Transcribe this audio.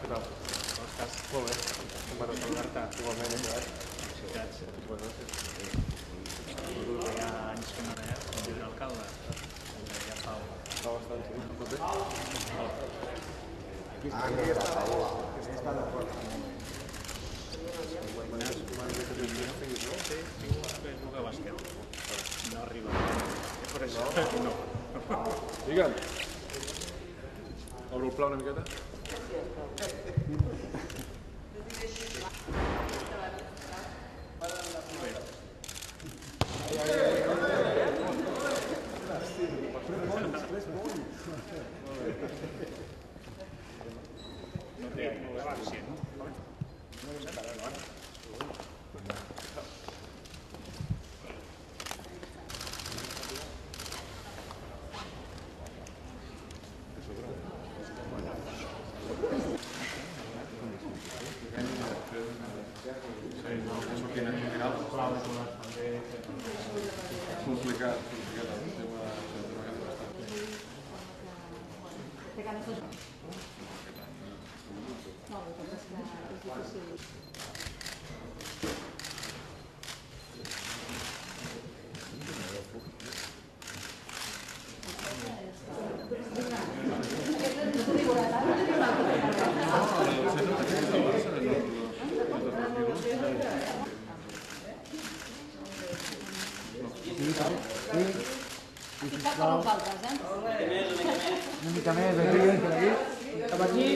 Què tal? Com estàs? Molt bé. Com va tot saludar-te? Igualment, acabat. Felicitats. Bueno, sí. Suposo que hi ha anys que no veies com llibre alcalde. Ja fa Va bastant, sí. Tot bé? Sí, tinc que jugar a bàsquet. No arriba. Per això no. Digue'm. Obro el pla una miqueta. No té accent. Complicat, Cap a nosaltres, Una mica més, aquí, cap aquí.